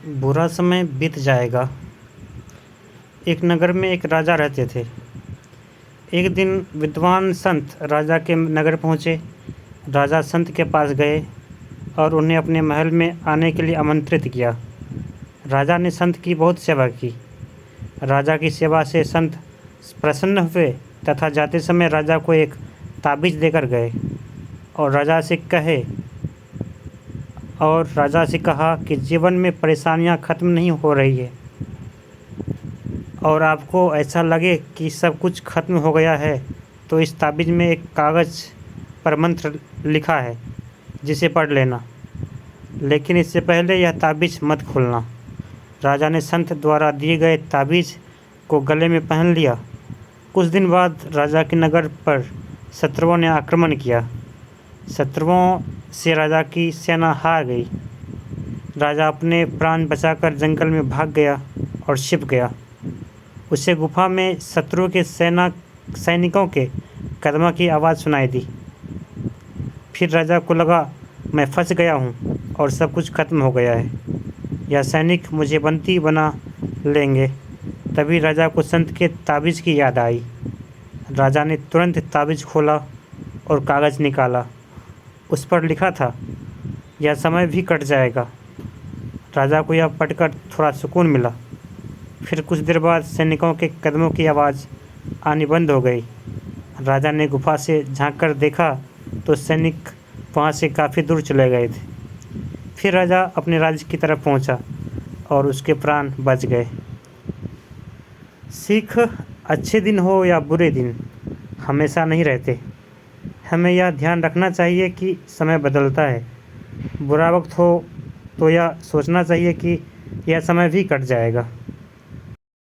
बुरा समय बीत जाएगा। एक नगर में एक राजा रहते थे। एक दिन विद्वान संत राजा के नगर पहुँचे। राजा संत के पास गए और उन्हें अपने महल में आने के लिए आमंत्रित किया। राजा ने संत की बहुत सेवा की। राजा की सेवा से संत प्रसन्न हुए तथा जाते समय राजा को एक ताबीज़ देकर गए और राजा से कहा कि जीवन में परेशानियां ख़त्म नहीं हो रही है और आपको ऐसा लगे कि सब कुछ खत्म हो गया है तो इस ताबीज़ में एक कागज़ पर मंत्र लिखा है जिसे पढ़ लेना, लेकिन इससे पहले यह ताबीज़ मत खोलना। राजा ने संत द्वारा दिए गए ताबीज़ को गले में पहन लिया। कुछ दिन बाद राजा के नगर पर शत्रुओं ने आक्रमण किया। शत्रुओं से राजा की सेना हार गई। राजा अपने प्राण बचाकर जंगल में भाग गया और छिप गया। उसे गुफा में शत्रु के सैनिकों के कदमों की आवाज़ सुनाई दी। फिर राजा को लगा, मैं फंस गया हूँ और सब कुछ खत्म हो गया है। यह सैनिक मुझे बंदी बना लेंगे। तभी राजा को संत के ताबीज़ की याद आई। राजा ने तुरंत ताबीज़ खोला और कागज़ निकाला। उस पर लिखा था, यह समय भी कट जाएगा। राजा को यह पढ़कर थोड़ा सुकून मिला। फिर कुछ देर बाद सैनिकों के कदमों की आवाज़ आनी बंद हो गई। राजा ने गुफा से झांककर देखा तो सैनिक वहाँ से काफ़ी दूर चले गए थे। फिर राजा अपने राज्य की तरफ पहुँचा और उसके प्राण बच गए। सीख, अच्छे दिन हो या बुरे दिन हमेशा नहीं रहते। हमें यह ध्यान रखना चाहिए कि समय बदलता है। बुरा वक्त हो तो यह सोचना चाहिए कि यह समय भी कट जाएगा।